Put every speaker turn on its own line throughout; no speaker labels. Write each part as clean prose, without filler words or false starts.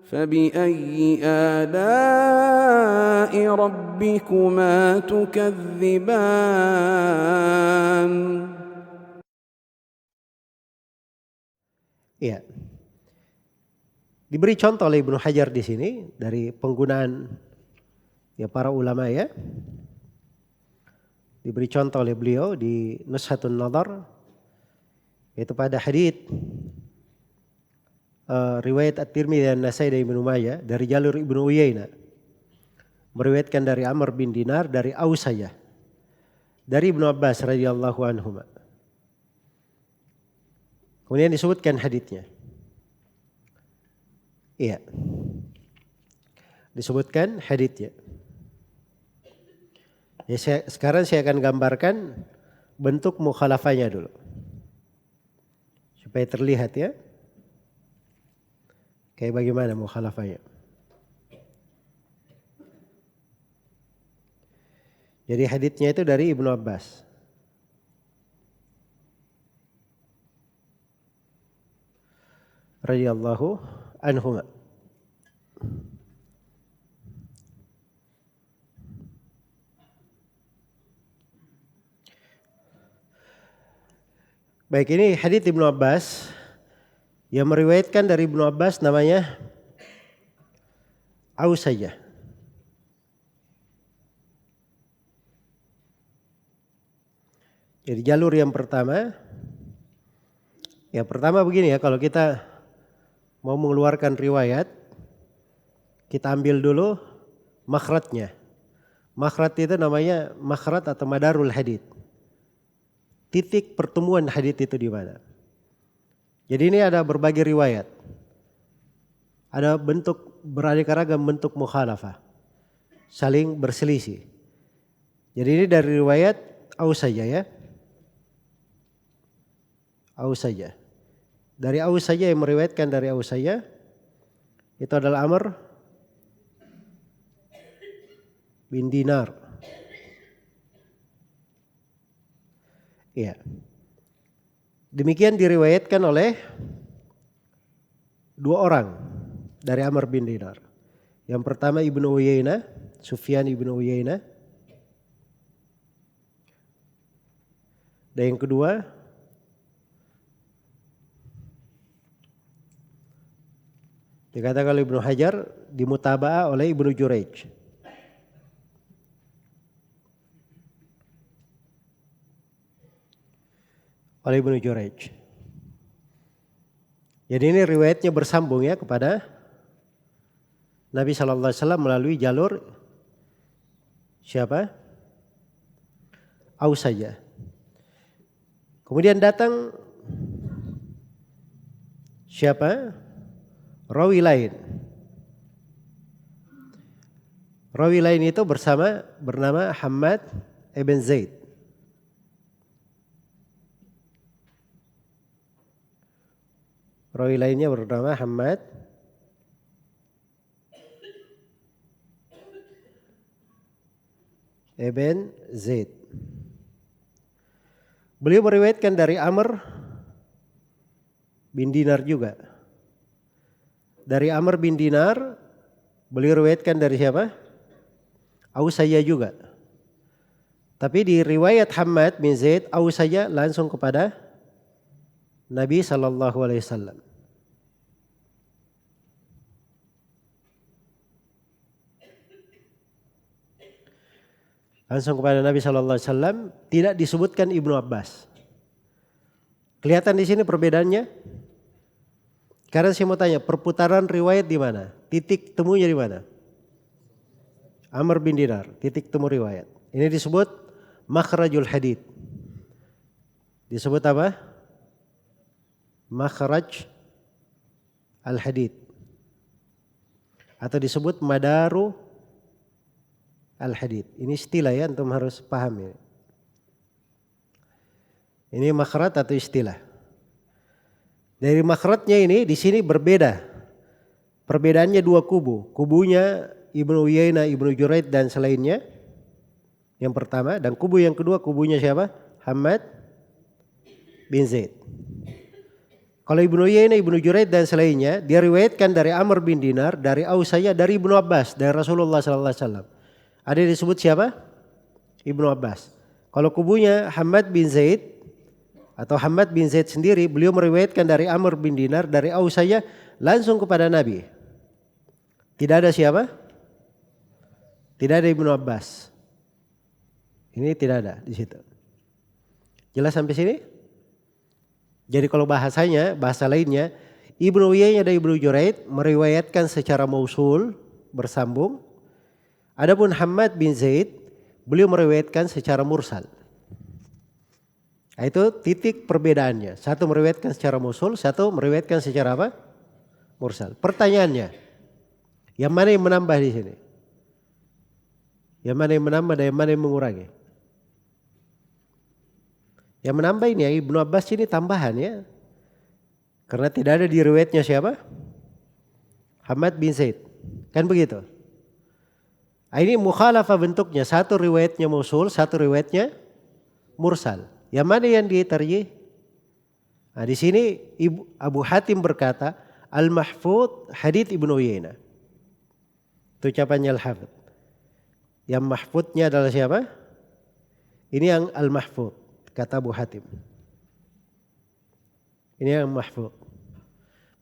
فبأي آلاء ربكما تكذبان.
Iya. Diberi contoh oleh Ibnu Hajar di sini dari penggunaan ya para ulama ya. Diberi contoh oleh beliau di Nushatun Nadar, yaitu pada hadits riwayat At-Tirmidzi dan Nasai dari Ibnu Majah dari jalur Ibnu Uyainah, meriwayatkan dari Amr bin Dinar dari Ausayah dari Ibnu Abbas radhiyallahu anhu. Kemudian disebutkan haditsnya. Iya. Disebutkan haditsnya. Ya, sekarang saya akan gambarkan bentuk mukhalafahnya dulu. Supaya terlihat ya. Kayak bagaimana mukhalafahnya. Jadi haditsnya itu dari Ibnu Abbas. Radhiyallahu anhuma. Baik, ini hadits Ibnu Abbas yang meriwayatkan dari Ibnu Abbas namanya Ausayah. Jadi jalur yang pertama, ya pertama begini ya, kalau kita mau mengeluarkan riwayat, kita ambil dulu makhrajnya. Makhraj itu namanya makhraj atau madarul hadits. Titik pertemuan hadits itu di mana. Jadi ini ada berbagai riwayat. Ada bentuk beraneka ragam bentuk mukhalafah. Saling berselisih. Jadi ini dari riwayat Ausayah ya. Ausayah. Dari Ausayah yang meriwayatkan dari Ausayah itu adalah Amr bin Dinar. Iya. Demikian diriwayatkan oleh dua orang dari Amr bin Dinar. Yang pertama Ibnu Uyainah, Sufyan Ibnu Uyainah. Dan yang kedua dikatakan oleh Ibnu Hajar dimutaba'ah oleh Ibnu Jurayj. Oleh Ibnu Jurayj. Jadi ini riwayatnya bersambung ya kepada Nabi SAW melalui jalur siapa? Ausayah. Kemudian datang siapa? Rawi lain. Rawi lain itu bernama Hammad ibn Zaid. Rawi lainnya bernama Hammad ibn Zaid. Beliau meriwayatkan dari Amr bin Dinar juga. Dari Amr bin Dinar beliau riwayatkan dari siapa? Ausayah juga. Tapi di riwayat Hammad bin Zaid, Ausayah langsung kepada Nabi SAW. Langsung kepada Nabi SAW, tidak disebutkan Ibnu Abbas. Kelihatan di sini perbedaannya? Karena saya mau tanya, perputaran riwayat di mana? Titik temunya di mana? Amr bin Dinar, titik temu riwayat. Ini disebut makhrajul hadits. Disebut apa? Makhraj al-hadits. Atau disebut madaru al-hadits. Ini istilah ya, antum harus paham ya. Ini makhraj atau istilah. Dari makhrajnya ini di sini berbeda. Perbedaannya dua kubu. Kubunya Ibnu Uyainah, Ibnu Jurayj dan selainnya. Yang pertama, dan kubu yang kedua kubunya siapa? Hammad bin Zaid. Kalau Ibnu Uyainah, Ibnu Juraid dan selainnya dia riwayatkan dari Amr bin Dinar, dari Ausayah, dari Ibnu Abbas, dari Rasulullah sallallahu alaihi wasallam. Ada yang disebut siapa? Ibnu Abbas. Kalau kubunya Hamad bin Zaid atau Hamad bin Zaid sendiri, beliau meriwayatkan dari Amr bin Dinar, dari Ausayah langsung kepada Nabi. Tidak ada siapa? Tidak ada Ibnu Abbas. Ini tidak ada di situ. Jelas sampai sini? Jadi kalau bahasanya, bahasa lainnya, Ibnu Uyainah dan Ibnu Juraid meriwayatkan secara mausul, bersambung. Adapun Hamad bin Zaid, beliau meriwayatkan secara mursal. Nah, itu titik perbedaannya. Satu meriwayatkan secara mausul, satu meriwayatkan secara apa? Mursal. Pertanyaannya, yang mana yang menambah di sini? Yang mana yang menambah dan yang mana yang mengurangi? Yang menambah ini ya Ibnu Abbas ini tambahan ya. Karena tidak ada di riwayatnya siapa? Hamad bin Zaid. Kan begitu? Ini mukhalafah bentuknya. Satu riwayatnya mausul, satu riwayatnya mursal. Yang mana yang diterjih? Nah, di sini Abu Hatim berkata, Al-Mahfud hadits Ibnu Uyainah. Itu ucapannya Al-Hafidh. Yang mahfudnya adalah siapa? Ini yang Al-Mahfud. Kata Abu Hatim. Ini yang mahfud.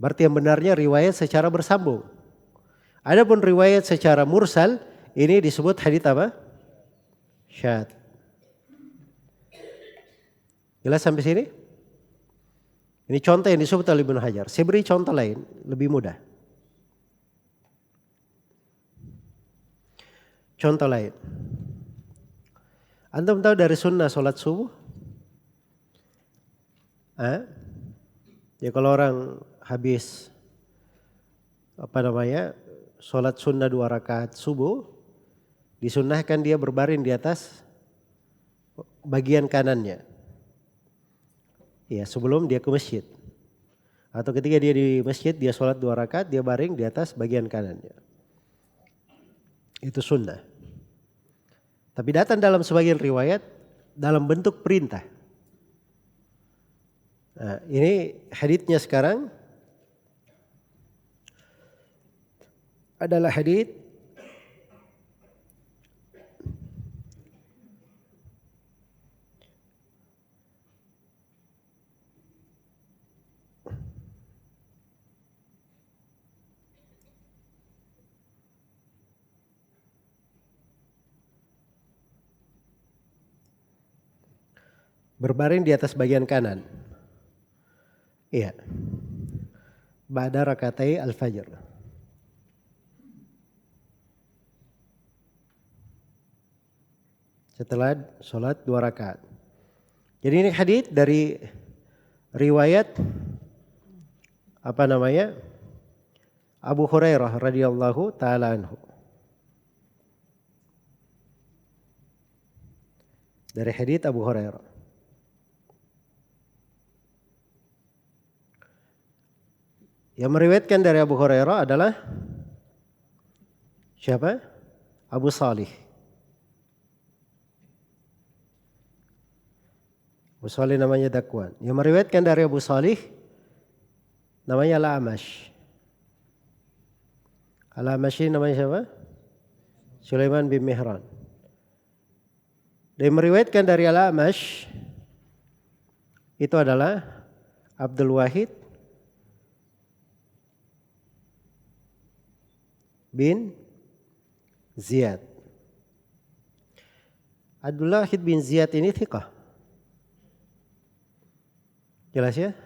Berarti yang benarnya riwayat secara bersambung. Adapun riwayat secara mursal, ini disebut hadits apa? Syadz. Jelas sampai sini? Ini contoh yang disebut oleh Ibnu Hajar. Saya beri contoh lain, lebih mudah. Contoh lain. Antum tahu dari sunnah sholat subuh? Ya kalau orang habis sholat sunnah 2 rakaat subuh, disunnahkan dia berbaring di atas bagian kanannya. Ya sebelum dia ke masjid. Atau ketika dia di masjid, dia sholat 2 rakaat, dia baring di atas bagian kanannya. Itu sunnah. Tapi datang dalam sebagian riwayat dalam bentuk perintah. Nah, ini haditsnya sekarang adalah hadits berbaring di atas bagian kanan. Iya. Ba'da rakatai al-fajr. Setelah sholat 2 rakaat. Jadi ini hadits dari riwayat Abu Hurairah radhiyallahu taala anhu. Dari hadits Abu Hurairah. Yang meriwayatkan dari Abu Hurairah adalah siapa? Abu Salih. Abu Salih namanya Dakwan. Yang meriwayatkan dari Abu Salih namanya Al-Amash. Al-Amash ini namanya siapa? Sulaiman bin Mihran. Dan meriwayatkan dari Al-Amash itu adalah Abdul Wahid bin Ziyad. Abdul Wahid bin Ziyad ini thiqah. Jelas ya?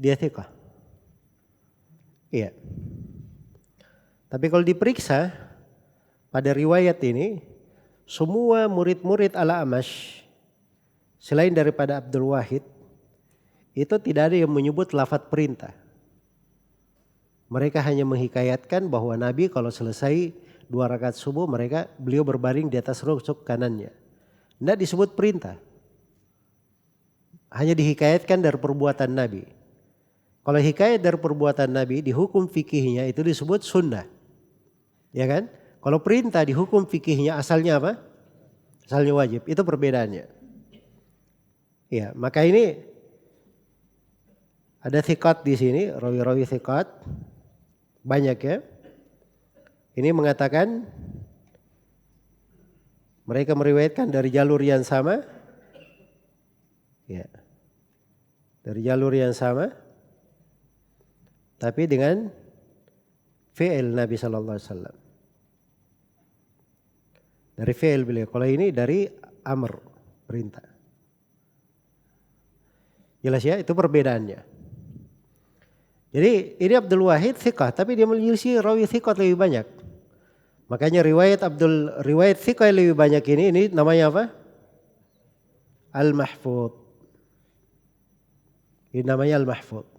Dia thiqah. Iya. Tapi kalau diperiksa pada riwayat ini, semua murid-murid Al-Amash selain daripada Abdul Wahid itu tidak ada yang menyebut lafaz perintah. Mereka hanya menghikayatkan bahwa Nabi kalau selesai 2 rakaat subuh beliau berbaring di atas rusuk kanannya. Tidak disebut perintah. Hanya dihikayatkan dari perbuatan Nabi. Kalau hikayat dari perbuatan Nabi di hukum fikihnya itu disebut sunnah. Ya kan? Kalau perintah di hukum fikihnya asalnya apa? Asalnya wajib. Itu perbedaannya. Ya, maka ini Ada thiqat di sini, rawi-rawi thiqat. Banyak ya. Ini mengatakan mereka meriwayatkan dari jalur yang sama. Ya. Dari jalur yang sama. Tapi dengan fi'il Nabi sallallahu alaihi wasallam. Dari fi'il beliau. Kalau ini dari amr, perintah. Jelas ya, itu perbedaannya. Jadi ini Abdul Wahid thiqah, tapi dia menyelisih rawi thiqat lebih banyak. Makanya riwayat thiqah lebih banyak ini namanya apa? Al-Mahfudz. Ini namanya Al-Mahfudz.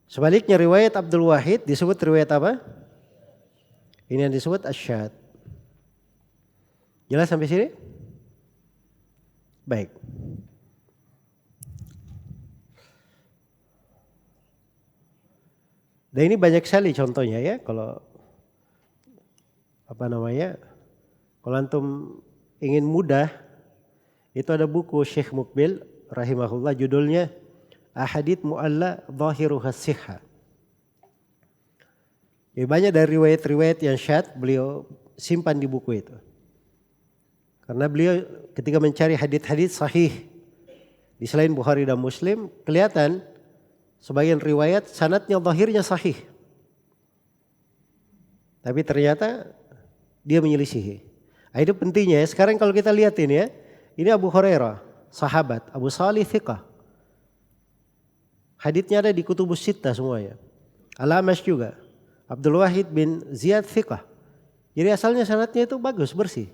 Sebaliknya riwayat Abdul Wahid disebut riwayat apa? Ini yang disebut asyad. Jelas sampai sini? Baik. Dan ini banyak sekali contohnya ya, kalau kalau antum ingin mudah, itu ada buku Syekh Mukbil rahimahullah judulnya Ahadits Mu'alla Zahiruha Sihha. Ya, banyak dari riwayat-riwayat yang syadz beliau simpan di buku itu. Karena beliau ketika mencari hadits-hadits sahih di selain Bukhari dan Muslim, kelihatan sebagian riwayat sanadnya zahirnya sahih. Tapi ternyata dia menyelisihi. Itu pentingnya ya. Sekarang kalau kita lihat ini ya. Ini Abu Hurairah, sahabat. Abu Salih thiqah. Haditsnya ada di Kutubus Sittah semuanya. Al-Amash juga. Abdul Wahid bin Ziyad thiqah. Jadi asalnya sanadnya itu bagus, bersih.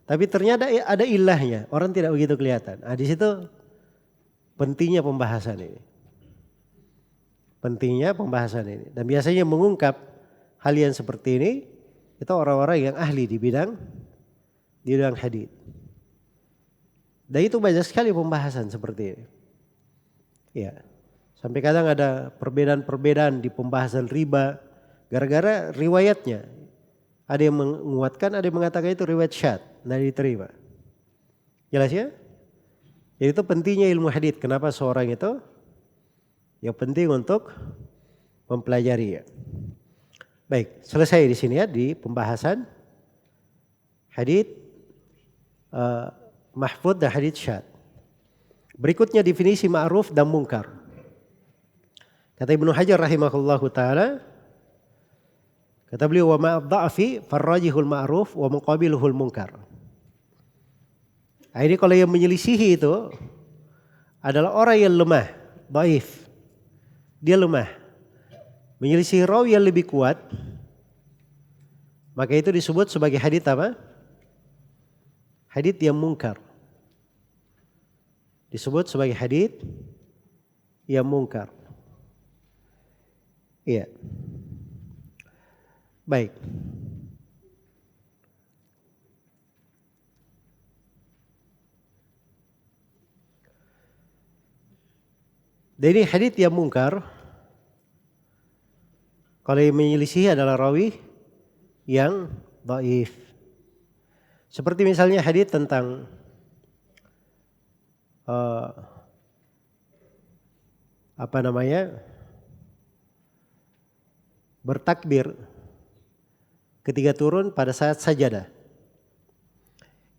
Tapi ternyata ada ilahnya. Orang tidak begitu kelihatan. Nah, di situ pentingnya pembahasan ini. Pentingnya pembahasan ini. Dan biasanya mengungkap hal yang seperti ini itu orang-orang yang ahli di bidang hadits. Dan itu banyak sekali pembahasan seperti ini. Ya. Sampai kadang ada perbedaan-perbedaan di pembahasan riba gara-gara riwayatnya. Ada yang menguatkan, ada yang mengatakan itu riwayat syadz, tidak diterima. Jelas ya? Jadi itu pentingnya ilmu hadits. Kenapa seorang itu yang penting untuk mempelajari ya. Baik, selesai di sini ya di pembahasan hadits mahfudz dan hadits syadz. Berikutnya definisi ma'ruf dan munkar. Kata Ibnu Hajar rahimahullahu taala, kata beliau wa ma'adh-dha'fi farrajihul ma'ruf wa muqabiluhul munkar. Nah, ini kalau yang menyelisihi itu adalah orang yang lemah, dhaif. Dia lemah. Menyelisih rawi yang lebih kuat, maka itu disebut sebagai hadits apa? Hadits yang munkar. Disebut sebagai hadits yang munkar. Iya. Baik. Jadi hadits yang munkar, kalau yang menyelisihi adalah rawi yang dhaif. Seperti misalnya hadits tentang bertakbir ketika turun pada saat sajadah.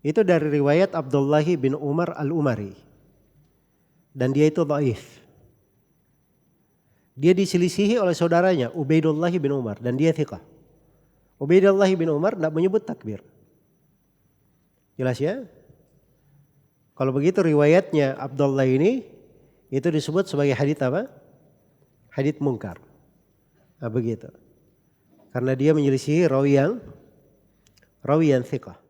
Itu dari riwayat Abdullah bin Umar al-Umari. Dan dia itu dhaif. Dia diselisihi oleh saudaranya Ubaidullah bin Umar dan dia thiqah. Ubaidullah bin Umar tidak menyebut takbir. Jelas ya? Kalau begitu riwayatnya Abdullah ini itu disebut sebagai hadits apa? Hadits munkar. Nah, begitu. Karena dia menyelisihi rawi yang thiqah.